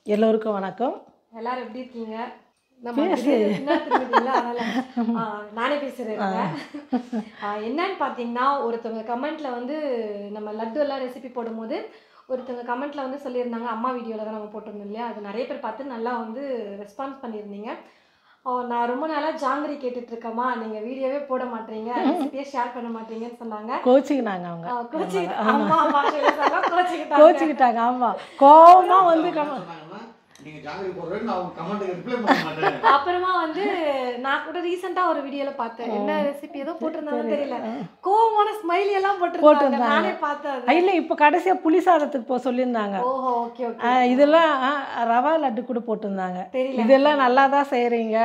எல்லோருக்கும் வணக்கம். எல்லாரும் எப்படி இருக்கீங்க? பேசு. நானே பேசுறேன். என்னன்னு பார்த்தீங்கன்னா, ஒருத்தவங்க கமெண்ட்ல வந்து நம்ம லட்டு எல்லாம் ரெசிபி போடும்போது ஒருத்தவங்க கமெண்ட்ல வந்து சொல்லியிருந்தாங்க, அம்மா வீடியோவில் தான் நம்ம போட்டிருந்தோம் இல்லையா, அது நிறைய பேர் பார்த்து நல்லா வந்து ரெஸ்பான்ஸ் பண்ணியிருந்தீங்க. நான் ரொம்ப நாளாக ஜாங்கிரி கேட்டுட்டு இருக்கேம்மா, நீங்கள் வீடியோவே போட மாட்டீங்க, ரெசிபியே ஷேர் பண்ண மாட்டீங்கன்னு சொன்னாங்க. கோச்சிக்கினாங்க அவங்க. கோச்சிக்கிட்டாங்க. ஆமாம், கோவமா வந்து அப்புறமா வந்து நான் கூட ரீசெண்டா ஒரு வீடியோல பார்த்தேன், என்ன ரெசிபி ஏதோ போட்டிருந்தாலும் தெரியல, கோவமான ஸ்மைலி எல்லாம் போட்டிருந்தாங்க. நானே பார்த்தேன். இல்லை, இப்போ கடைசியா புளி சாதத்துக்கு போக சொல்லியிருந்தாங்க. ஓஹோ, ஓகே ஓகே. இதெல்லாம் ரவா லட்டு கூட போட்டிருந்தாங்க. இதெல்லாம் நல்லா தான் செய்கிறீங்க,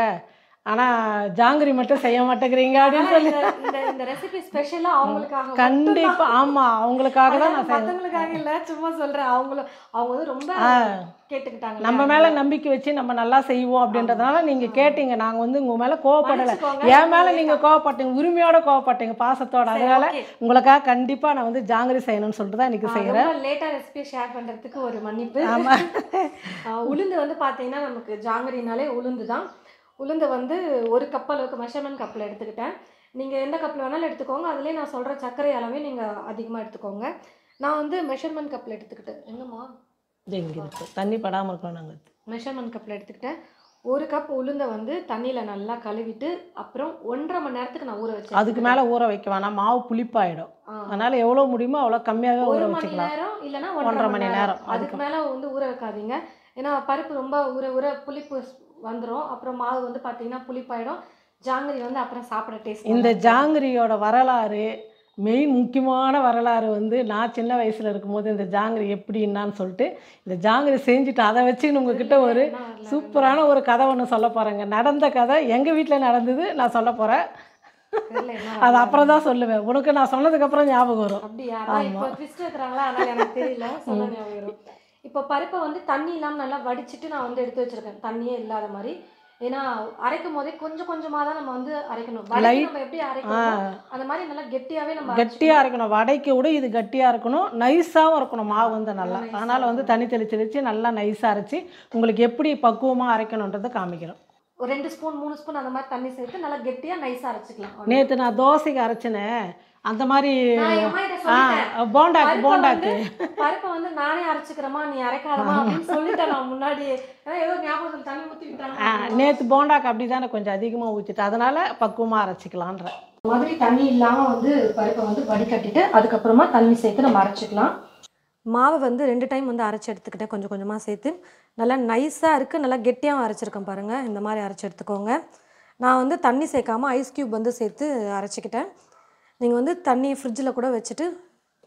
ஆனால் ஜாங்கிரி மட்டும் செய்ய மாட்டேங்கிறீங்க அப்படின்னு சொல்லி. இந்த ரெசிபி ஸ்பெஷலா அவங்களுக்காக. கண்டிப்பா, ஆமாம், அவங்களுக்காக தான் நான் செய்யறேன். மற்றவங்களுக்காக இல்லை, சும்மா சொல்றேன். அவங்க வந்து ரொம்ப கேட்டுக்கிட்டாங்க. நம்ம மேலே நம்பிக்கை வச்சு நம்ம நல்லா செய்வோம் அப்படின்றதுனால நீங்கள் கேட்டீங்க. நாங்கள் வந்து உங்கள் மேலே கோவப்படலை, என் மேலே நீங்கள் கோவப்பட்டீங்க, உரிமையோட கோவப்பட்டீங்க, பாசத்தோட. அதனால உங்களுக்காக கண்டிப்பாக நான் வந்து ஜாங்கிரி செய்யணும்னு சொல்லிட்டு தான் இன்றைக்கி செய்கிறேன். லேட்டாக ரெசிபி ஷேர் பண்ணுறதுக்கு ஒரு மன்னிப்பு. ஆமாம். உளுந்து வந்து பார்த்தீங்கன்னா, நமக்கு ஜாங்கிரினாலே உளுந்து தான். உளுந்து வந்து ஒரு கப் அளவுக்கு மெஷர்மெண்ட் கப்பில் எடுத்துக்கிட்டேன். நீங்கள் எந்த கப்பில் வேணாலும் எடுத்துக்கோங்க. அதுலேயே நான் சொல்கிற சர்க்கரை அளவே நீங்கள் அதிகமாக எடுத்துக்கோங்க. நான் வந்து மெஷர்மெண்ட் கப்பில் எடுத்துக்கிட்டேன். என்னம்மா எங்கே இருக்குது, தண்ணி படாமல் இருக்கணும். நாங்கள் மெஷர்மெண்ட் கப்பில் எடுத்துக்கிட்டேன். ஒரு கப் உளுந்தை வந்து தண்ணியில் நல்லா கழுவிட்டு அப்புறம் 1.5 மணி நேரத்துக்கு நான் ஊற வச்சேன். அதுக்கு மேலே ஊற வைக்க வேணாம், மாவு புளிப்பாயிடும். அதனால் எவ்வளோ முடியுமோ அவ்வளோ கம்மியாகவே ஊற வச்சுக்கலாம். 1 மணி நேரம் இல்லைன்னா 1.5 மணி நேரம். அதுக்கு மேலே வந்து ஊற வைக்காதீங்க. ஏன்னா பருப்பு ரொம்ப ஊற புளிப்பு வந்துடும். அப்புறம் மாவு வந்து பார்த்தீங்கன்னா புளிப்பாயிடும். ஜாங்கிரி வந்து அப்புறம் சாப்பிட டேஸ்ட். இந்த ஜாங்கிரியோட வரலாறு, மெயின் முக்கியமான வரலாறு வந்து நான் சின்ன வயசில் இருக்கும்போது இந்த ஜாங்கிரி எப்படி என்னான்னு சொல்லிட்டு இந்த ஜாங்கிரி செஞ்சுட்டு அதை வச்சு உங்ககிட்ட ஒரு சூப்பரான ஒரு கதை ஒன்று சொல்ல போகிறேங்க. நடந்த கதை எங்கள் வீட்டில் நடந்தது, நான் சொல்ல போகிறேன். அது அப்புறம் தான் சொல்லுவேன். உனக்கு நான் சொன்னதுக்கப்புறம் ஞாபகம் வரும். அப்படியா? இப்போ ட்விஸ்ட் இருக்கிறாங்களா, அதனால் எனக்கு தெரியல, சொல்ல ஞாபகம் வரும். இப்போ பருப்பை வந்து தண்ணி இல்லாமல் நல்லா வடிச்சிட்டு நான் வந்து எடுத்து வச்சுருக்கேன், தண்ணியே இல்லாத மாதிரி. ஏன்னா அரைக்கும் போதே கொஞ்சம் கொஞ்சமாக தான் நம்ம வந்து அரைக்கணும். நம்ம எப்படி அரைக்கணும் அந்த மாதிரி நல்லா கெட்டியாகவே நம்ம கெட்டியாக அரைக்கணும். வடைக்கு கூட இது கெட்டியாக இருக்கணும், நைஸாகவும் இருக்கணும் மாவு வந்து நல்லா. அதனால் வந்து தண்ணி தெளிச்சு நல்லா நைஸாக அரைச்சி உங்களுக்கு எப்படி பக்குவமாக அரைக்கணுன்றதை காமிக்கிறோம். ஒரு 2 ஸ்பூன் 3 ஸ்பூன் அந்த மாதிரி தண்ணி சேர்த்து நல்லா கெட்டியாக நைஸாக அரைச்சிக்கலாம். நேற்று நான் தோசைக்கு அரைச்சினேன் அந்த மாதிரி. போண்டாக்கு பருப்பை வந்து நானே அரைச்சிக்கிறேமா, நீ அரைக்காதமா அப்படின்னு சொல்லிட்டேன் நான் முன்னாடியே. ஏதோ ஞாபகம் தண்ணி ஊற்றிக்கிட்டாங்க. நேற்று போண்டாக்கு அப்படி தானே கொஞ்சம் அதிகமாக ஊற்றிட்டு அதனால பக்குவமாக அரைச்சிக்கலான்ற மாதிரி. தண்ணி இல்லாமல் வந்து பருப்பை வந்து வடிகட்டிட்டு அதுக்கப்புறமா தண்ணி சேர்த்து நம்ம அரைச்சிக்கலாம். மாவை வந்து 2 டைம் வந்து அரைச்சி எடுத்துக்கிட்டேன், கொஞ்சம் கொஞ்சமாக சேர்த்து. நல்லா நைஸாக இருக்குது, நல்லா கெட்டியாகவும் அரைச்சிருக்கேன் பாருங்கள். இந்த மாதிரி அரைச்சி எடுத்துக்கோங்க. நான் வந்து தண்ணி சேர்க்காமல் ஐஸ் க்யூப் வந்து சேர்த்து அரைச்சிக்கிட்டேன். நீங்கள் வந்து தண்ணியை ஃப்ரிட்ஜில் கூட வச்சுட்டு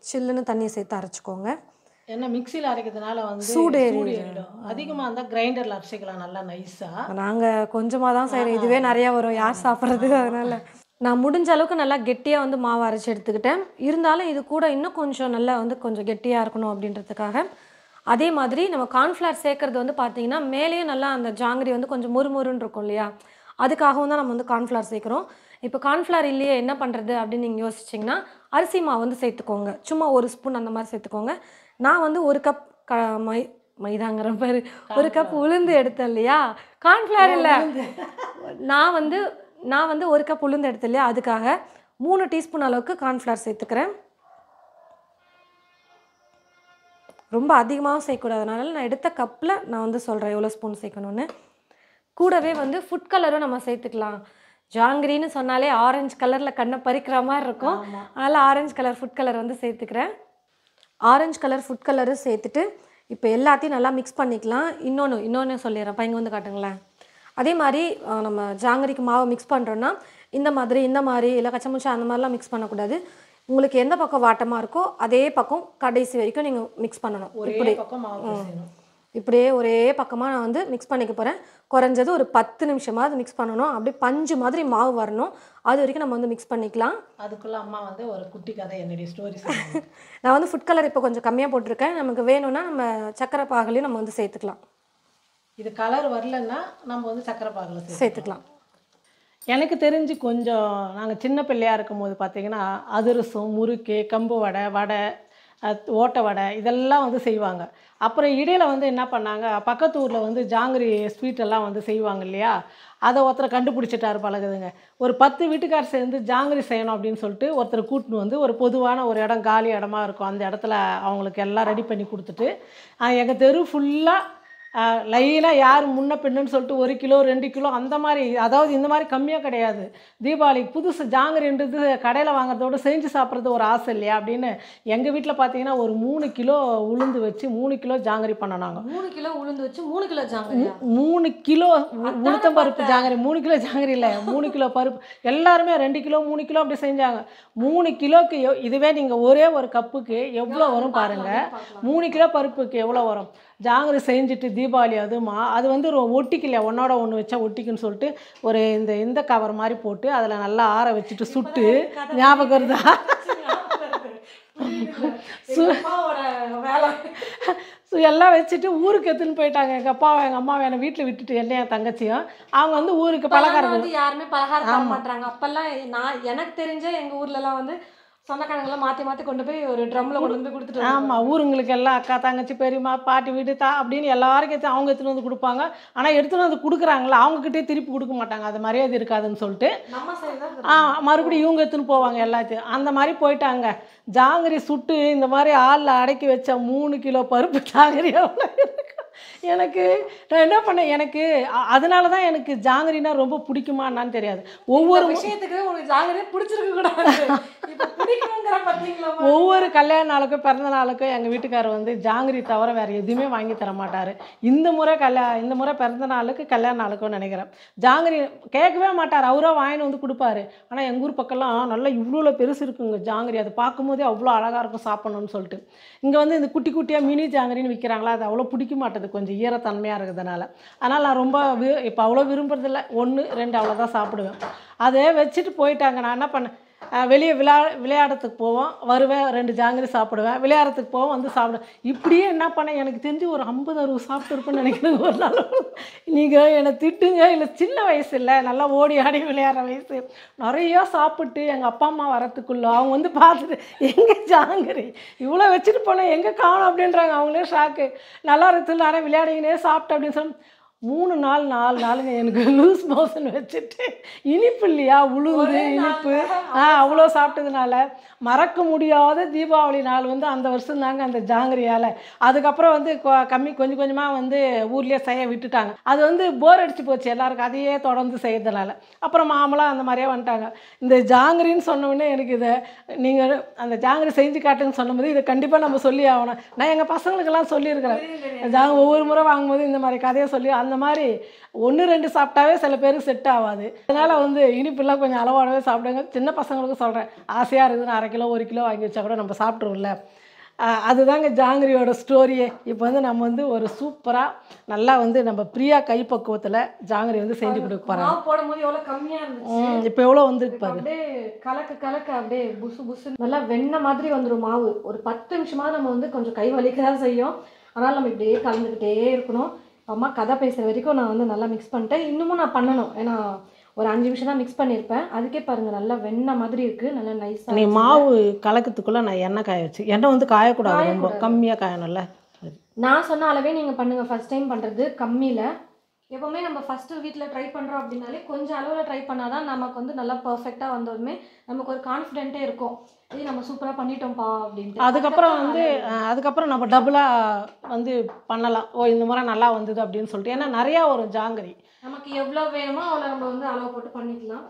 சில்லுன்னு தண்ணியை சேர்த்து அரைச்சிக்கோங்க. ஏன்னா மிக்சியில் அரைக்கிறதுனால வந்து சூடேறிடும். அதிகமாக இருந்தால் கிரைண்டரில் அரைச்சிக்கலாம் நல்லா நைஸாக. நாங்கள் கொஞ்சமாக தான் செய்கிறோம், இதுவே நிறையா வரும் யார் சாப்பிட்றது. அதனால் நான் முடிஞ்ச அளவுக்கு நல்லா கெட்டியாக வந்து மாவு அரைச்சி எடுத்துக்கிட்டேன். இருந்தாலும் இது கூட இன்னும் கொஞ்சம் நல்லா வந்து கொஞ்சம் கெட்டியாக இருக்கணும் அப்படின்றதுக்காக. அதே மாதிரி நம்ம கார்ன்ஃப்ளவர் சேர்க்குறது வந்து பார்த்திங்கன்னா மேலேயும் நல்லா அந்த ஜாங்கிரி வந்து கொஞ்சம் முறுமுறுன்னு இருக்கும் இல்லையா, அதுக்காகவும் தான் நம்ம வந்து கார்ன்ஃப்ளவர் சேர்க்குறோம். இப்போ கார்ன்ஃப்ளவர் இல்லையே என்ன பண்ணுறது அப்படின்னு நீங்கள் யோசிச்சிங்கன்னா அரிசி மாவு வந்து சேர்த்துக்கோங்க. சும்மா 1 ஸ்பூன் அந்த மாதிரி சேர்த்துக்கோங்க. நான் வந்து 1 கப் மைதாங்கிற மாதிரி 1 கப் உளுந்து எடுத்தேன் இல்லையா, கார்ன்ஃப்ளவர் இல்லை, நான் வந்து 1 கப் உளுந்து எடுத்தேன் இல்லையா, அதுக்காக 3 டீஸ்பூன் அளவுக்கு கார்ன்ஃப்ளவர் சேர்த்துக்கிறேன். ரொம்ப அதிகமாகவும் சேர்க்கக்கூடாது, அதனால நான் எடுத்த கப்பில் நான் வந்து சொல்கிறேன் எவ்வளோ ஸ்பூன் சேர்க்கணுன்னு. கூடவே வந்து ஃபுட் கலரும் நம்ம சேர்த்துக்கலாம். ஜாங்கிரின்னு சொன்னாலே ஆரஞ்சு கலரில் கண்ணை பறிக்கிற மாதிரி இருக்கும், அதனால் ஆரஞ்சு கலர் ஃபுட் கலர் வந்து சேர்த்துக்கிறேன். ஆரஞ்சு கலர் ஃபுட் கலரும் சேர்த்துட்டு இப்போ எல்லாத்தையும் நல்லா மிக்ஸ் பண்ணிக்கலாம். இன்னொன்று சொல்லிடுறேன், பையங்க வந்து காட்டுங்களேன். அதே மாதிரி நம்ம ஜாங்கிரிக்கு மாவை மிக்ஸ் பண்ணுறோன்னா இந்த மாதிரி இல்லை கச்சமுச்சா அந்த மாதிரிலாம் மிக்ஸ் பண்ணக்கூடாது. உங்களுக்கு எந்த பக்கம் வாட்டமாக இருக்கோ அதே பக்கம் கடைசி வரைக்கும் நீங்கள் மிக்ஸ் பண்ணணும். இப்படியே ஒரே பக்கமாக நான் வந்து மிக்ஸ் பண்ணிக்க போகிறேன். குறைஞ்சது ஒரு 10 நிமிஷமாவது மிக்ஸ் பண்ணணும். அப்படி பஞ்சு மாதிரி மாவு வரணும், அது வரைக்கும் நம்ம வந்து மிக்ஸ் பண்ணிக்கலாம். அதுக்குள்ளே அம்மா வந்து ஒரு குட்டி கதை என்னுடைய ஸ்டோரி நான் வந்து ஃபுட் கலர் இப்போ கொஞ்சம் கம்மியாக போட்டிருக்கேன். நமக்கு வேணும்னா நம்ம சக்கரை பாகலையும் நம்ம வந்து சேர்த்துக்கலாம். இது கலர் வரலன்னா நம்ம வந்து சக்கரை பாகில் சேர்த்துக்கலாம். எனக்கு தெரிஞ்சு கொஞ்சம் நாங்கள் சின்ன பிள்ளையாக இருக்கும்போது பார்த்திங்கன்னா அதிரசம், முறுக்கு, கம்பு வடை, ஓட்டை வடை இதெல்லாம் வந்து செய்வாங்க. அப்புறம் இடையில வந்து என்ன பண்ணாங்க, பக்கத்து ஊரில் வந்து ஜாங்கிரி ஸ்வீட்டெல்லாம் வந்து செய்வாங்க இல்லையா, அதை ஒருத்தரை கண்டுபிடிச்சிட்டாரு பழகுதுங்க. ஒரு 10 வீட்டுக்கார் சேர்ந்து ஜாங்கிரி செய்யணும் அப்படின்னு சொல்லிட்டு ஒருத்தர் கூட்டின்னு வந்து ஒரு பொதுவான ஒரு இடம், காலி இடமா இருக்கும், அந்த இடத்துல அவங்களுக்கு எல்லாம் ரெடி பண்ணி கொடுத்துட்டு, எங்கள் தெரு ஃபுல்லாக லைனாக யார் முன்ன பின்னன்னு சொல்லிட்டு 1 கிலோ 2 கிலோ அந்த மாதிரி, அதாவது இந்த மாதிரி கம்மியாக கிடையாது. தீபாவளிக்கு புதுசு ஜாங்கிரின்றது கடையில் வாங்குறதோட செஞ்சு சாப்பிட்றது ஒரு ஆசை இல்லையா அப்படின்னு எங்கள் வீட்டில் பார்த்தீங்கன்னா ஒரு 3 கிலோ உளுந்து வச்சு 3 கிலோ ஜாங்கிரி பண்ணனாங்க. 3 கிலோ உளுந்து வச்சு 3 கிலோ ஜாங்கிரியா? 3 கிலோ உளுத்தம் பருப்பு ஜாங்கிரி, 3 கிலோ ஜாங்கிரி இல்லை, 3 கிலோ பருப்பு. எல்லாருமே 2 கிலோ 3 கிலோ அப்படி செஞ்சாங்க. 3 கிலோக்கு இதுவே நீங்கள் ஒரே ஒரு கப்புக்கு எவ்வளோ வரும் பாருங்கள். 3 கிலோ பருப்புக்கு எவ்வளோ வரும். ஜாங்கிரி செஞ்சுட்டு தீபாவளி அதுமா அது வந்து ஒட்டிக்கலையா, ஒன்றோட ஒன்று வச்சா ஒட்டிக்குன்னு சொல்லிட்டு ஒரு இந்த கவர் மாதிரி போட்டு அதில் நல்லா ஆற வச்சுட்டு சுட்டு, ஞாபகம் வருதா? எல்லாம் வச்சுட்டு ஊருக்கு எடுத்துன்னு போயிட்டாங்க. எங்கள் அப்பாவை எங்கள் அம்மாவை என்னை வீட்டில் விட்டுட்டு என்னைய என் தங்கச்சியும் அவங்க வந்து ஊருக்கு பலகாரம் வந்து யாருமே பலகாரம் தர மாட்டாங்க. அப்பெல்லாம் எனக்கு தெரிஞ்ச எங்கள் ஊர்லலாம் வந்து சொந்தக்காரங்களாம் மாற்றி கொண்டு போய் ஒரு ட்ரம்மில் கொண்டு வந்து கொடுத்துட்டு. ஆமாம், ஊருங்களுக்கு எல்லாம் அக்கா தங்கச்சி பெரியம்மா பாட்டி வீடு அப்படின்னு எல்லாருக்கும் எடுத்து அவங்க எடுத்துன்னு வந்து கொடுப்பாங்க. ஆனால் எடுத்துன்னு வந்து கொடுக்குறாங்களா அவங்கக்கிட்டே திருப்பி கொடுக்க மாட்டாங்க, அது மரியாதை இருக்காதுன்னு சொல்லிட்டு மறுபடியும் இவங்க எடுத்துன்னு போவாங்க எல்லாத்தையும். அந்த மாதிரி போயிட்டாங்க. ஜாங்கிரி சுட்டு இந்த மாதிரி ஆளில் அடக்கி வச்ச 3 கிலோ பருப்பு ஜாங்கிரி எவ்வளோ இருக்கு. எனக்கு நான் என்ன பண்ணேன், எனக்கு அதனால தான் எனக்கு ஜாங்கிரினா ரொம்ப பிடிக்குமா என்னான்னு தெரியாது. ஒவ்வொரு விஷயத்துக்கு உங்களுக்கு ஜாங்கிரி பிடிச்சிருக்க கூடாது. ஒவ்வொரு கல்யாண நாளுக்கும் பிறந்த நாளுக்கும் எங்கள் வீட்டுக்காரர் வந்து ஜாங்கிரி தவிர வேறு எதுவுமே வாங்கி தர மாட்டார். இந்த முறை பிறந்த நாளுக்கு கல்யாண நாளுக்கும் நினைக்கிறேன் ஜாங்கிரி கேட்கவே மாட்டார், அவராக வாங்கின்னு வந்து கொடுப்பாரு. ஆனால் எங்கள் ஊர் பக்கம்லாம் நல்லா இவ்வளோ பெருசு இருக்குங்க ஜாங்கிரி, அதை பார்க்கும்போதே அவ்வளோ அழகாக இருக்கும் சாப்பிட்ணுன்னு சொல்லிட்டு. இங்கே வந்து இந்த குட்டி குட்டியாக மினி ஜாங்கிரின்னு விற்கிறாங்களா, அது அவ்வளோ பிடிக்க மாட்டேது, கொஞ்சம் ஈரத்தன்மையாக இருக்கிறதுனால. அதனால் நான் ரொம்ப இப்போ அவ்வளோ விரும்புறதில்ல, 1 2 அவ்வளோதான் சாப்பிடுவேன். அதை வச்சுட்டு போயிட்டாங்க. நான் என்ன பண்ணேன், வெளியே விளையாடுறதுக்கு போவோம், வருவேன், 2 ஜாங்கிரி சாப்பிடுவேன், விளையாடுறதுக்கு போவோம், வந்து சாப்பிடுவேன். இப்படியே என்ன பண்ணேன், எனக்கு தெரிஞ்சு ஒரு 50 60 சாப்பிட்டுருப்பேன்னு நினைக்கிறேன் ஒரு நாள். நீங்கள் என்னை திட்டுங்க, இல்லை சின்ன வயசு இல்லை, நல்லா ஓடி ஆடி விளையாடுற வயசு. நிறையா சாப்பிட்டு எங்கள் அப்பா அம்மா வரத்துக்குள்ள அவங்க வந்து பார்த்துட்டு எங்கே ஜாங்கிரி இவ்வளோ வச்சுட்டு போனேன் எங்கே காணும் அப்படின்றாங்க. அவங்களே ஷாக்கு. நல்லா இருக்குது நானே விளையாடினே சாப்பிட்டேன் அப்படின்னு சொல்லி 3 நாள் 4 நாளுங்க எனக்கு லூஸ் மோஷன் வச்சுட்டு. இனிப்பு இல்லையா, உளுந்து இனிப்பு அவ்வளோ சாப்பிட்டதுனால மறக்க முடியாத தீபாவளி நாள் வந்து அந்த வருஷம் தாங்க அந்த ஜாங்கிரியால். அதுக்கப்புறம் வந்து கொஞ்சம் கொஞ்சமாக வந்து ஊர்லேயே செய்ய விட்டுட்டாங்க. அது வந்து போர் அடிச்சு போச்சு எல்லாருக்கும், அதையே தொடர்ந்து செய்யறதுனால. அப்புறம் மாமலாம் அந்த மாதிரியே வந்துட்டாங்க. இந்த ஜாங்கிரின்னு சொன்னோடனே எனக்கு இதை நீங்கள் அந்த ஜாங்கிரி செஞ்சு காட்டுன்னு சொன்னபோது இதை கண்டிப்பாக நம்ம சொல்லி ஆகணும். நான் எங்கள் பசங்களுக்கெல்லாம் சொல்லியிருக்கிறேன், ஒவ்வொரு முறை வாங்கும்போது இந்த மாதிரி கதையை சொல்லி. அந்த மாதிரி 1 2 சாப்பிட்டாவே சில பேருக்கு செட் ஆகாது. அதனால் வந்து இனிப்புலாம் கொஞ்சம் அளவானவே சாப்பிடுங்க. சின்ன பசங்களுக்கும் சொல்கிறேன், ஆசையாக இருக்குதுன்னு 1/2 கிலோ 1 கிலோ வாங்கி வச்சா கூட நம்ம சாப்பிட்ருவோம்ல. அதுதாங்க ஜாங்கிரியோட ஸ்டோரியே. இப்போ வந்து நம்ம வந்து ஒரு சூப்பராக நல்லா வந்து நம்ம பிரியா கைப்பக்குவத்தில் ஜாங்கிரி வந்து செஞ்சு கொடுக்க போகிறோம். போடும்போது எவ்வளோ கம்மியாக இருந்துச்சு, இப்போ எவ்வளோ வந்துருக்கு பாரு. அப்படியே கலக்க அப்படியே புசு புசு நல்லா வெண்ணெய் மாதிரி வந்துடும் மாவு. ஒரு 10 நிமிஷமாக நம்ம வந்து கொஞ்சம் கை வலிக்க தான் செய்யும். அதனால் நம்ம இப்படியே கலந்துக்கிட்டே இருக்கணும். அம்மா கதை பேசுகிற வரைக்கும் நான் வந்து நல்லா மிக்ஸ் பண்ணிட்டேன். இன்னமும் நான் பண்ணணும், ஏன்னா ஒரு 5 நிமிஷம் தான் மிக்ஸ் பண்ணியிருப்பேன். அதுக்கே பாருங்கள் நல்லா வெண்ணெய் மாதிரி இருக்குது, நல்லா நைஸாக. நீ மாவு கலக்கிறதுக்குள்ளே நான் எண்ணெய் காய வச்சு, எண்ணெய் வந்து காயக்கூடாது, ரொம்ப கம்மியாக காயணும்ல. நான் சொன்ன அளவே நீங்கள் பண்ணுங்கள். ஃபஸ்ட் டைம் பண்ணுறது கம்மியில். எப்போவுமே நம்ம ஃபஸ்ட்டு வீட்டில் ட்ரை பண்ணுறோம் அப்படின்னாலே கொஞ்சம் அளவில் ட்ரை பண்ணால் தான் நமக்கு வந்து நல்லா பர்ஃபெக்டாக வந்தோடனே நமக்கு ஒரு கான்ஃபிடென்ட்டே இருக்கும், இது நம்ம சூப்பராக பண்ணிட்டோம்ப்பா அப்படின்ட்டு. அதுக்கப்புறம் நம்ம டபுளாக வந்து பண்ணலாம். இந்த முறை நல்லா வந்தது அப்படின்னு சொல்லிட்டு. ஏன்னா நிறையா ஒரு ஜாங்கிரி நமக்கு எவ்வளோ வேணுமோ அவ்வளோ நம்ம வந்து அளவு போட்டு பண்ணிக்கலாம்.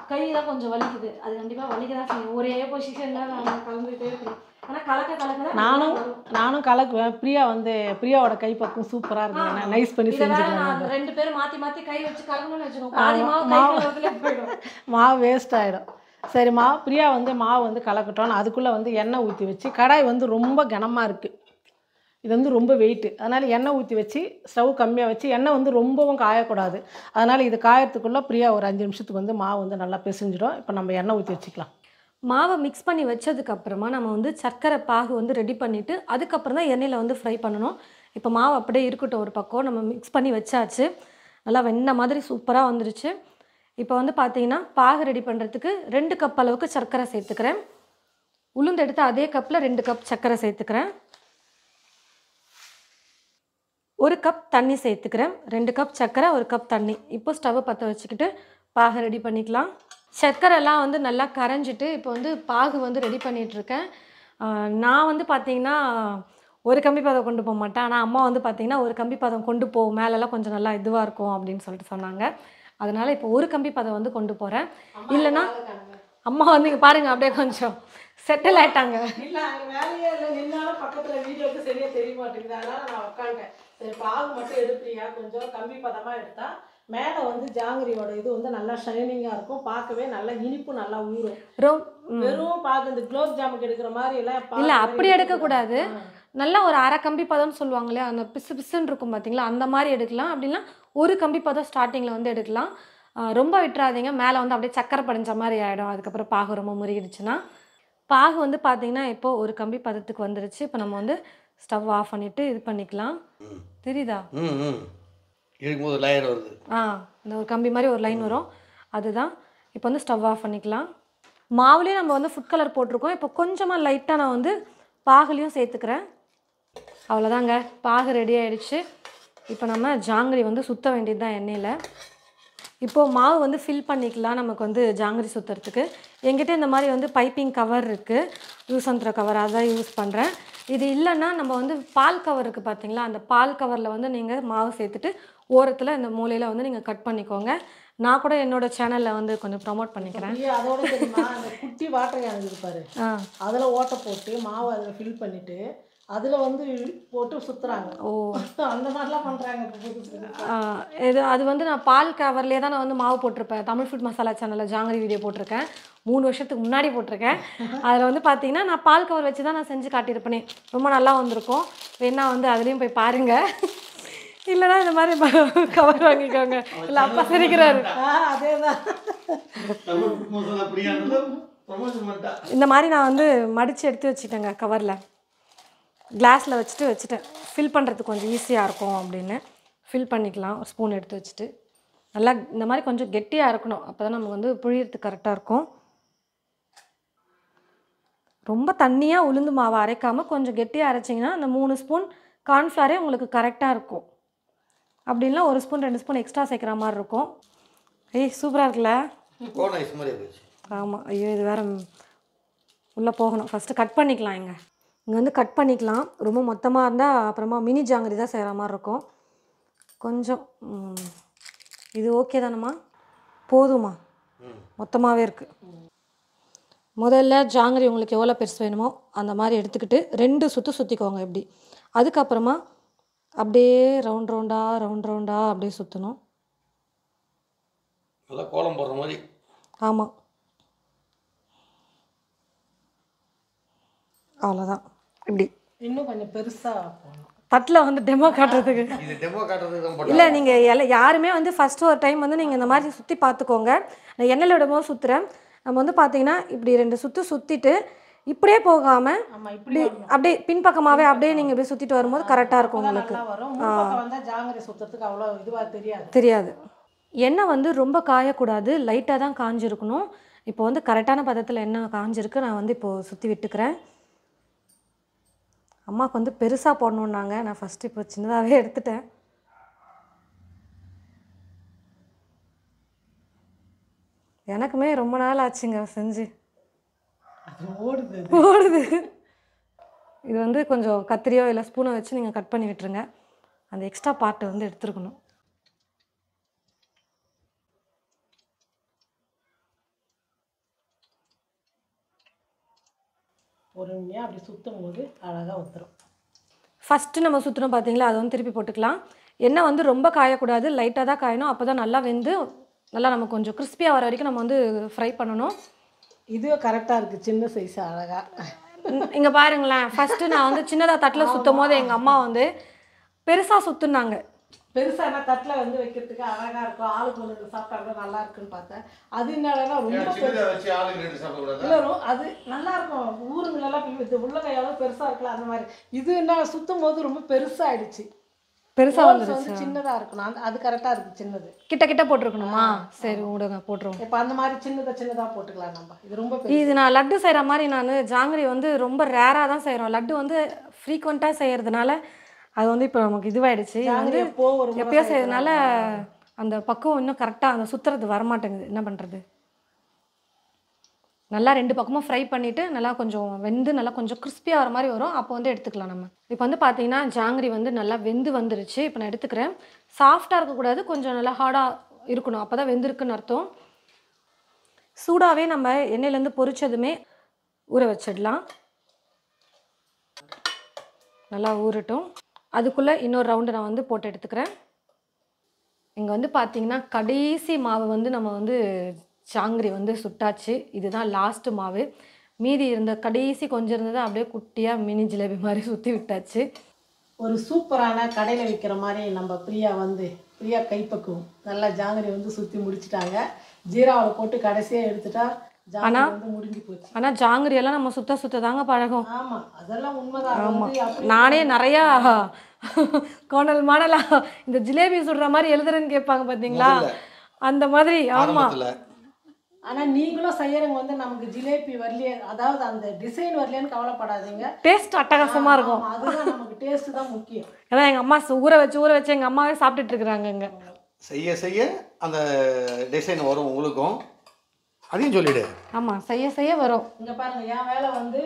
கை தான் கொஞ்சம் வலிக்குது, அது கண்டிப்பாக வலிக்க தான் செய்யும். ஒரே பொசிஷனில் நான் கலந்துகிட்டே இருக்கணும். ஆனால் கலக்க நானும் கலக்குவேன். பிரியாவோட கை பக்கம் சூப்பராக இருக்கும், நைஸ் பண்ணி செஞ்சுக்கலாம். 2 பேரும் மாற்றி கை வச்சு கலக்கணும்னு வச்சுக்கோங்க, மாவு வேஸ்ட் ஆகிடும். சரி, பிரியா வந்து மாவு வந்து கலக்கட்டும். அதுக்குள்ளே வந்து எண்ணெய் ஊற்றி வச்சு, கடாய் வந்து ரொம்ப கனமாக இருக்குது, இது வந்து ரொம்ப வெயிட்டு. அதனால் எண்ணெய் ஊற்றி வச்சு ஸ்டவ் கம்மியாக வச்சு, எண்ணெய் வந்து ரொம்பவும் காயக்கூடாது. அதனால் இது காயறதுக்குள்ளே பிரியா ஒரு 5 நிமிஷத்துக்கு வந்து மாவு வந்து நல்லா பிசைஞ்சிடும். இப்போ நம்ம எண்ணெய் ஊற்றி வச்சுக்கலாம். மாவை மிக்ஸ் பண்ணி வச்சதுக்கப்புறமா நம்ம வந்து சர்க்கரை பாகு வந்து ரெடி பண்ணிவிட்டு அதுக்கப்புறம் தான் எண்ணெயில் வந்து ஃப்ரை பண்ணணும். இப்போ மாவு அப்படியே இருக்கட்டும் ஒரு பக்கம். நம்ம மிக்ஸ் பண்ணி வச்சாச்சு, நல்லா வெண்ணெய் மாதிரி சூப்பராக வந்துருச்சு. இப்போ வந்து பார்த்தீங்கன்னா பாகு ரெடி பண்ணுறதுக்கு 2 கப் அளவுக்கு சர்க்கரை சேர்த்துக்கிறேன். உளுந்து எடுத்து அதே கப்பில் 2 கப் சர்க்கரை சேர்த்துக்கிறேன். 1 கப் தண்ணி சேர்த்துக்கிறேன். 2 கப் சர்க்கரை 1 கப் தண்ணி. இப்போ ஸ்டவ்வை பற்ற வச்சுக்கிட்டு பாகு ரெடி பண்ணிக்கலாம். சர்க்கரைலாம் வந்து நல்லா கரைஞ்சிட்டு இப்போ வந்து பாகு வந்து ரெடி பண்ணிகிட்ருக்கேன். நான் வந்து பார்த்திங்கன்னா ஒரு கம்பி பதம் கொண்டு போக மாட்டேன். ஆனால் அம்மா வந்து பார்த்திங்கன்னா ஒரு கம்பி பதம் கொண்டு போ, மேலெல்லாம் கொஞ்சம் நல்லா இதுவாக இருக்கும் அப்படின்னு சொல்லிட்டு சொன்னாங்க. அதனால் இப்போ ஒரு கம்பி பதம் வந்து கொண்டு போகிறேன். இல்லைன்னா அம்மா வந்து இங்கே பாருங்கள் அப்படியே கொஞ்சம் செட்டில் ஆகிட்டாங்க. இல்லை அங்கே வேலையே இல்லை, நின்னாலும் பக்கத்தில் வீடியோக்கு சரியாக தெரிய மாட்டேங்குது. அதனால் நான் உட்காந்துட்டேன். சரி பாகு மட்டும் எடுப்பியா, கொஞ்சம் கம்பி பதமாக எடுத்தால் மேலே வந்து ஜாங்கிரியோட இது வந்து நல்லா ஷைனிங்காக இருக்கும், பார்க்கவே நல்லா இனிப்பு நல்லா ஊறும். வெறும் பாகு இந்த குலோப் ஜாமுக்கு எடுக்கிற மாதிரி இல்லை அப்படி எடுக்கக்கூடாது. நல்லா ஒரு அரை கம்பி பதம்னு சொல்லுவாங்களே, அந்த பிசு பிசுன்னு இருக்கும் பார்த்தீங்களா, அந்த மாதிரி எடுக்கலாம். அப்படின்னா ஒரு கம்பி பதம் ஸ்டார்டிங்கில் வந்து எடுக்கலாம். ரொம்ப விட்டுறாதீங்க, மேலே வந்து அப்படியே சக்கரை படிஞ்ச மாதிரி ஆகிடும். அதுக்கப்புறம் பாகு ரொம்ப முறிடுச்சுன்னா. பாகு வந்து பார்த்திங்கன்னா இப்போது ஒரு கம்பி பதத்துக்கு வந்துடுச்சு. இப்போ நம்ம வந்து ஸ்டவ் ஆஃப் பண்ணிவிட்டு இது பண்ணிக்கலாம். தெரியுதா? இருக்கும்போது லைன் வருது. இந்த ஒரு கம்பி மாதிரி ஒரு லைன் வரும், அதுதான். இப்போ வந்து ஸ்டவ் ஆஃப் பண்ணிக்கலாம். மாவுலேயும் நம்ம வந்து ஃபுட் கலர் போட்டிருக்கோம். இப்போ கொஞ்சமாக லைட்டாக நான் வந்து பாகுலையும் சேர்த்துக்கிறேன். அவ்வளோதாங்க, பாகு ரெடி ஆகிடுச்சு. இப்போ நம்ம ஜாங்கிரி வந்து சுற்ற வேண்டியது தான் எண்ணெயில். இப்போது மாவு வந்து ஃபில் பண்ணிக்கலாம். நமக்கு வந்து ஜாங்கிரி சுற்றுறதுக்கு என்கிட்ட இந்த மாதிரி வந்து பைப்பிங் கவர் இருக்குது, யூஸ் பண்ணுற கவர், அதான் யூஸ் பண்ணுறேன். இது இல்லைன்னா நம்ம வந்து பால் கவர் இருக்குது பார்த்தீங்களா, அந்த பால் கவரில் வந்து நீங்கள் மாவு சேர்த்துட்டு ஓரத்தில் இந்த மூலையில் வந்து நீங்கள் கட் பண்ணிக்கோங்க. நான் கூட என்னோடய சேனலில் வந்து கொஞ்சம் ப்ரமோட் பண்ணிக்கிறேன். அதோட தெரியுமா, அந்த குட்டி வாட்டர் கேன் இருப்பாரு, அதில் ஓட்டை போட்டு மாவு அதில் ஃபில் பண்ணிவிட்டு அதில் வந்து போட்டு சுற்றுறாங்க. அந்த மாதிரிலாம் பண்ணுறாங்க. அது வந்து நான் பால் கவர்லேயே தான் நான் வந்து மாவு போட்டிருப்பேன். தமிழ் ஃபுட் மசாலா சேனலில் ஜாங்கிரி வீடியோ போட்டிருக்கேன், 3 வருஷத்துக்கு முன்னாடி போட்டிருக்கேன். அதில் வந்து பார்த்தீங்கன்னா நான் பால் கவர் வச்சு தான் நான் செஞ்சு காட்டியிருப்பேனே, ரொம்ப நல்லா வந்திருக்கும். வேணா வந்து அதுலேயும் போய் பாருங்கள். இல்லைனா இந்த மாதிரி கவர் வாங்கிக்கோங்க. இல்லை அப்பா சிரிக்கிறாரு. அதேதான், இந்த மாதிரி நான் வந்து மடித்து எடுத்து வச்சுட்டேங்க கவரில், கிளாஸில் வச்சுட்டேன். ஃபில் பண்ணுறதுக்கு கொஞ்சம் ஈஸியாக இருக்கும் அப்படின்னு ஃபில் பண்ணிக்கலாம். ஒரு ஸ்பூன் எடுத்து வச்சுட்டு நல்லா இந்த மாதிரி கொஞ்சம் கெட்டியாக இருக்கணும், அப்போ தான் நமக்கு வந்து புழியறதுக்கு கரெக்டாக இருக்கும். ரொம்ப தண்ணியாக உளுந்து மாவை அரைக்காமல் கொஞ்சம் கெட்டியாக அரைச்சிங்கன்னா அந்த 3 ஸ்பூன் கார்ன்ஃப்ளவரே உங்களுக்கு கரெக்டாக இருக்கும். அப்படின்லாம் 1 ஸ்பூன் 2 ஸ்பூன் எக்ஸ்ட்ரா சேர்க்குற மாதிரி இருக்கும். சூப்பராக இருக்குல்ல? ஆமாம். ஐயோ இது வேறு உள்ளே போகணும். ஃபஸ்ட்டு கட் பண்ணிக்கலாம். இங்கே வந்து கட் பண்ணிக்கலாம். ரொம்ப மொத்தமாக இருந்தால் அப்புறமா மினி ஜாங்கிரி தான் செய்கிற மாதிரி இருக்கும். கொஞ்சம் இது ஓகே தானம்மா? போதுமா? மொத்தமாகவே இருக்குது. முதல்ல ஜாங்கிரி உங்களுக்கு எவ்வளோ பெருசு வேணுமோ அந்த மாதிரி எடுத்துக்கிட்டு 2 சுற்று சுற்றிக்கோங்க இப்படி. அதுக்கப்புறமா அப்படியே ரவுண்ட் ரவுண்டாக அப்படியே சுற்றணும். கோலம் போடுற மாதிரி. ஆமாம், அவ்வளோதான். இப்படி இன்னும் கொஞ்சம் பெருசாக தட்டில் வந்து டெமோ காட்டுறதுக்கு இல்லை, நீங்கள் யாருமே வந்து ஃபஸ்ட்டு ஒரு டைம் வந்து நீங்கள் இந்த மாதிரி சுற்றி பார்த்துக்கோங்க. நான் எண்ணெயில் விடும்போது சுற்றுறேன். நம்ம வந்து பார்த்தீங்கன்னா இப்படி 2 சுற்று சுற்றிட்டு இப்படியே போகாமல் இப்படி அப்படியே பின்பக்கமாகவே அப்படியே நீங்கள் இப்படி சுற்றிட்டு வரும்போது கரெக்டாக இருக்கும் உங்களுக்கு. தெரியாது. எண்ணெய் வந்து ரொம்ப காயக்கூடாது, லைட்டாக தான் காஞ்சிருக்கணும். இப்போ வந்து கரெக்டான பதத்தில் எண்ணெய் காஞ்சிருக்கு. நான் வந்து இப்போது சுற்றி விட்டுக்கிறேன். அம்மாவுக்கு வந்து பெருசாக போடணுன்னாங்க, நான் ஃபஸ்ட்டு இப்போ சின்னதாகவே எடுத்துட்டேன். எனக்குமே ரொம்ப நாள் ஆச்சுங்க செஞ்சு. ஓடுது. இது வந்து கொஞ்சம் கத்திரியோ இல்லை ஸ்பூனை வச்சு நீங்கள் கட் பண்ணி விட்டுருங்க. அந்த எக்ஸ்ட்ரா பார்ட்டை வந்து எடுத்துருக்கணும். பொறுமையாக அப்படி சுற்றும் போது அழகாக ஊற்றுரும். ஃபஸ்ட்டு நம்ம சுற்றணும் பார்த்தீங்களா, அதை வந்து திருப்பி போட்டுக்கலாம். எண்ணெய் வந்து ரொம்ப காயக்கூடாது, லைட்டாக தான் காயணும். அப்போ தான் நல்லா வெந்து நல்லா நம்ம கொஞ்சம் கிறிஸ்பியாக வர வரைக்கும் நம்ம வந்து ஃப்ரை பண்ணணும். இதுவே கரெக்டாக இருக்குது, சின்ன சைஸ் அழகாக. இங்கே பாருங்களேன், ஃபஸ்ட்டு நான் வந்து சின்னதாக தட்டில் சுற்றும் போது எங்கள் அம்மா வந்து பெருசாக சுற்றுனாங்க. பெருசாக தட்டில் வந்து வைக்கிறதுக்கு அழகாக இருக்கும், ஆளுக்கு ஒன்று சாப்பிட்டா நல்லா இருக்குன்னு பார்த்தேன். அது என்னன்னா ரொம்ப இல்லை, அது நல்லா இருக்கும். ஊருங்களெல்லாம் இது உள்ளங்கையாலும் பெருசாக இருக்கலாம் அந்த மாதிரி. இது என்ன சுற்றும் போது ரொம்ப பெருசாகிடுச்சு. பெருசா ஹோல்ஸ் வந்துருச்சு. வந்து சின்னதாக இருக்கணும். அது கரெக்டாக இருக்குது சின்னது. கிட்ட கிட்ட போட்டிருக்கணுமா? சரி விடுங்க, போட்டுருவோம். இப்போ அந்த மாதிரி சின்னதாக போட்டுக்கலாம் நம்ம. இது ரொம்ப பெரிய. இது நான் லட்டு செய்கிற மாதிரி நான் ஜாங்கிரி வந்து ரொம்ப ரேராக தான் செய்கிறோம். லட்டு வந்து ஃப்ரீக்வெண்ட்டாக செய்கிறதுனால அது வந்து இப்போ நமக்கு இதுவாயிடுச்சு. இது வந்து எப்பயோ செய்யறதுனால அந்த பக்குவம் இன்னும் கரெக்டாக அந்த சுற்றுறது வரமாட்டேங்குது. என்ன பண்ணுறது? நல்லா 2 பக்கமும் ஃப்ரை பண்ணிவிட்டு நல்லா கொஞ்சம் வெந்து நல்லா கொஞ்சம் கிறிஸ்பியாக வர மாதிரி வரும். அப்போ வந்து எடுத்துக்கலாம் நம்ம. இப்போ வந்து பார்த்தீங்கன்னா ஜாங்கிரி வந்து நல்லா வெந்து வந்துருச்சு. இப்போ நான் எடுத்துக்கிறேன். சாஃப்டாக இருக்கக்கூடாது, கொஞ்சம் நல்லா ஹார்டாக இருக்கணும். அப்போ தான் வெந்திருக்குன்னு அர்த்தம். சூடாகவே நம்ம எண்ணெயிலேருந்து பொரிச்சதுமே ஊற வச்சிடலாம். நல்லா ஊறட்டும். அதுக்குள்ளே இன்னொரு ரவுண்டு நான் வந்து போட்டு எடுத்துக்கிறேன். இங்கே வந்து பார்த்தீங்கன்னா கடைசி மாவு வந்து நம்ம வந்து ஜாங்கிரி வந்து சுட்டாச்சு. இதுதான் லாஸ்ட்டு மாவு. மீதி இருந்த கடைசி கொஞ்சம் இருந்தது அப்படியே குட்டியாக மினி ஜிலேபி மாதிரி சுற்றி விட்டாச்சு. ஒரு சூப்பரான கடையில் விற்கிற மாதிரி நம்ம பிரியா கைப்பக்குவம் நல்லா ஜாங்கிரி வந்து சுற்றி முடிச்சிட்டாங்க. ஜீராவில் போட்டு கடைசியாக எடுத்துட்டா ஜாங்கிரி வந்து முடிஞ்சு போச்சு. ஆனால் ஜாங்கிரி எல்லாம் நம்ம சுத்த தாங்க பழகும். ஆமாம், அதெல்லாம் உண்மைதான். ஆமாம், நானே நிறையா கோணல் மாடலா இந்த ஜிலேபி சுடுற மாதிரி எழுதுறேன்னு கேட்பாங்க பார்த்தீங்களா? அந்த மாதிரி. ஆமாம், ஆனால் நீங்களும் செய்யறவங்க வந்து நமக்கு ஜிலேபி வரலையே, அதாவது அந்த டிசைன் வரலையேன்னு கவலைப்படாதீங்க. டேஸ்ட் அட்டகாசமாக இருக்கும். அதுதான் நமக்கு டேஸ்ட்டு தான் முக்கியம். ஏன்னா எங்கள் அம்மா ஊற வச்சு எங்கள் அம்மாவே சாப்பிட்டுட்டு இருக்கிறாங்க. இங்கே செய்ய அந்த டிசைன் வரும் உங்களுக்கும். அதையும் சொல்லிவிடு. ஆமாம், செய்ய வரும். இங்கே பாருங்கள், என் வேலை வந்து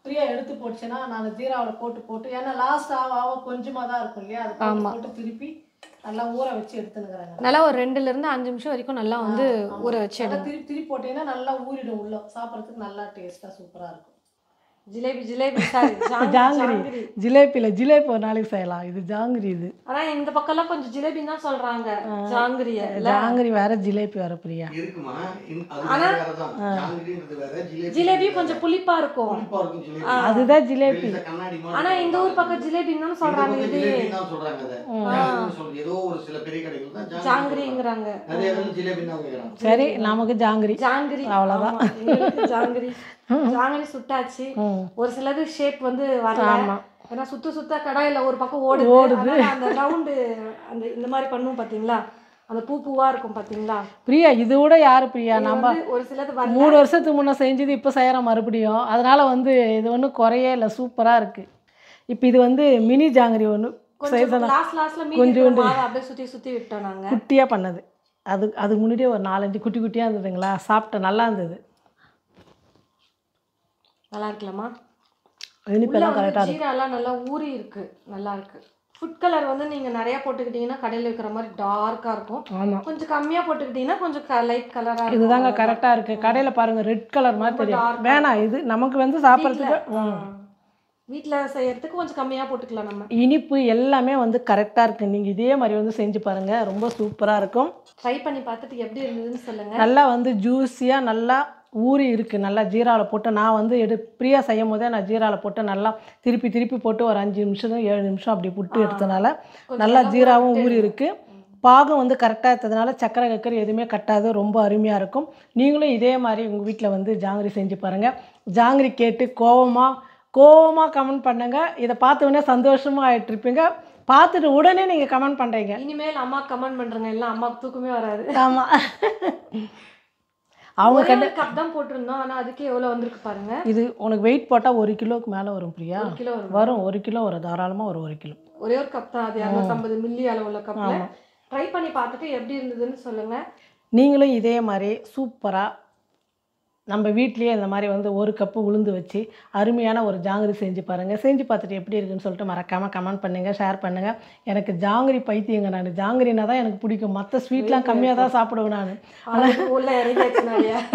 பிரியா எடுத்து போட்டுச்சுன்னா நான் ஜீராவில் போட்டு ஏன்னா லாஸ்ட் ஆக கொஞ்சமாக தான் இருக்கும் இல்லையா, அது போட்டு திருப்பி நல்லா ஊற வச்சு எடுத்துனுக்குறாங்க. நல்லா ஒரு 2லேருந்து 5 நிமிஷம் வரைக்கும் நல்லா வந்து ஊற வச்சு எடுங்க. திருப்பி போட்டீங்கன்னா நல்லா ஊறிடும் உள்ள. சாப்பிட்றதுக்கு நல்லா டேஸ்ட்டாக சூப்பராக இருக்கும். ஜிலேபி ஜாங்கிரி ஜிலேபி ஒரு நாளைக்கு செய்யலாம். இது ஜாங்கிரி. இது ஆனால் இந்த பக்கம்லாம் கொஞ்சம் ஜிலேபி தான் சொல்கிறாங்க. ஜாங்கிரி வேற, ஜிலேபி வேற பிரியா. ஜிலேபி கொஞ்சம் புளிப்பா இருக்கும். அதுதான் ஜிலேபி. ஆனா இந்த ஊர் பக்கம் ஜிலேபின்னு தான் சொல்றாங்க. இது ஜாங்கிரிங்கறாங்க. சரி, நமக்கு ஜாங்கிரி அவ்வளவுதான். ஜாங்கிரி சுட்டாச்சு. ஒரு சிலது ஷேப் வந்து வரல. ஏன்னா சுத்த கடாயில ஒரு பக்கம் ஓடுது. அந்த ரவுண்டு அந்த இந்த மாதிரி பண்ணுவோம் பாத்தீங்களா, அந்த பூவா இருக்கும் பாத்தீங்களா பிரியா. இது கூட யாரு பிரியா, நம்ம ஒரு சிலது 3 வருஷத்துக்கு முன்னே செஞ்சது இப்போ செய்யறோம் மறுபடியும். அதனால வந்து இது ஒன்றும் குறையே இல்லை, சூப்பரா இருக்கு. இப்போ இது வந்து மினி ஜாங்கிரி ஒன்று கொஞ்சம் அப்படியே சுத்தி விட்டோம் நாங்க. குட்டியா பண்ணது. அதுக்கு முன்னாடியே ஒரு 4-5 குட்டியா இருந்ததுங்களா, சாப்பிட்ட நல்லா இருந்தது. நல்லா இருக்கலாமா? இனிப்பெல்லாம் கரெக்டாக இருக்கு. ஜீராலாம் நல்லா ஊறி இருக்கு, நல்லா இருக்கு. ஃபுட் கலர் வந்து நீங்கள் நிறையா போட்டுக்கிட்டிங்கன்னா கடையில் வைக்கிற மாதிரி டார்க்காக இருக்கும். ஆமாம், கொஞ்சம் கம்மியாக போட்டுக்கிட்டிங்கன்னா கொஞ்சம் லைட் கலராக. இதுதாங்க கரெக்டாக இருக்குது. கடையில் பாருங்கள் ரெட் கலர் மாதிரி தெரியும். வேணாம், இது நமக்கு வந்து சாப்பிட்றதுக்கு வீட்டில் செய்யறதுக்கு கொஞ்சம் கம்மியாக போட்டுக்கலாம். நம்ம இனிப்பு எல்லாமே வந்து கரெக்டாக இருக்குது. நீங்கள் இதே மாதிரி வந்து செஞ்சு பாருங்கள், ரொம்ப சூப்பராக இருக்கும். ட்ரை பண்ணி பார்த்துட்டு எப்படி இருந்ததுன்னு சொல்லுங்கள். நல்லா வந்து ஜூஸியாக நல்லா ஊறி இருக்குது. நல்லா ஜீராவில் போட்டு நான் வந்து பிரியா செய்யும் போதே நான் ஜீராவில் போட்டு நல்லா திருப்பி போட்டு ஒரு 5 நிமிஷம் 7 நிமிஷம் அப்படி புட்டு எடுத்தனால நல்லா ஜீராவும் ஊறி இருக்குது. பாகம் வந்து கரெக்டாக எடுத்ததுனால சக்கரை எதுவுமே கட்டாது, ரொம்ப அருமையாக இருக்கும். நீங்களும் இதே மாதிரி உங்கள் வீட்டில் வந்து ஜாங்கிரி செஞ்சு பாருங்கள். ஜாங்கிரி கேட்டு கோவமாக கமெண்ட் பண்ணுங்கள். இதை பார்த்தோன்னே சந்தோஷமாக ஆகிட்டுருப்பீங்க. பார்த்துட்டு உடனே நீங்கள் கமெண்ட் பண்ணுறீங்க. இனிமேல் அம்மா கமெண்ட் பண்ணுறேங்க, எல்லாம் அம்மாவுக்கு தூக்கமே வராது. ஆமாம், அவங்க கப் தான் போட்டிருந்தோம். ஆனால் அதுக்கு எவ்வளோ வந்திருக்கு பாருங்க. இது உனக்கு வெயிட் போட்டால் 1 கிலோவுக்கு மேலே வரும் பிரியா. 1 கிலோ வரும். 1 கிலோ வரும், தாராளமாக ஒரு 1 கிலோ. ஒரே ஒரு கப் தான், அது 250 மில்லி அளவுள்ள கப்பில். ட்ரை பண்ணி பார்த்துட்டு எப்படி இருந்ததுன்னு சொல்லுங்கள். நீங்களும் இதே மாதிரி சூப்பராக நம்ம வீட்லேயே இந்த மாதிரி வந்து 1 கப்பு உளுந்து வச்சு அருமையான ஒரு ஜாங்கிரி செஞ்சு பாருங்கள். செஞ்சு பார்த்துட்டு எப்படி இருக்குன்னு சொல்லிட்டு மறக்காமல் கமெண்ட் பண்ணுங்கள், ஷேர் பண்ணுங்கள். எனக்கு ஜாங்கிரி பைத்தியங்க. நான் ஜாங்கிரினா தான் எனக்கு பிடிக்கும். மற்ற ஸ்வீட்லாம் கம்மியாக தான் சாப்பிடுவேன் நான்.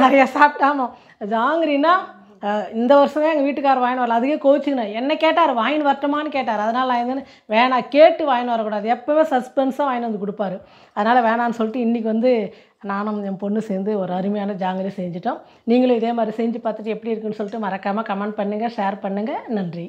நிறையா சாப்பிட்டாமோ ஜாங்கிரினா இந்த வருஷமே எங்கள் வீட்டுக்காரர் வாங்கின்னு வரல. அதுக்கே கோச்சிக்கினேன். என்ன கேட்டார், வாங்கின்னு வரட்டுமான்னு கேட்டார். அதனால் நான் வேணாம், கேட்டு வாங்கின்னு வரக்கூடாது, எப்போவே சஸ்பென்ஸாக வாங்கின்னு வந்து கொடுப்பாரு. அதனால் வேணான்னு சொல்லிட்டு இன்றைக்கி வந்து நானும் என் பொண்ணு சேர்ந்து ஒரு அருமையான ஜாங்கிரி செஞ்சிட்டோம். நீங்களும் இதே மாதிரி செஞ்சு பார்த்துட்டு எப்படி இருக்குன்னு சொல்லிட்டு மறக்காமல் கமெண்ட் பண்ணுங்கள், ஷேர் பண்ணுங்கள். நன்றி.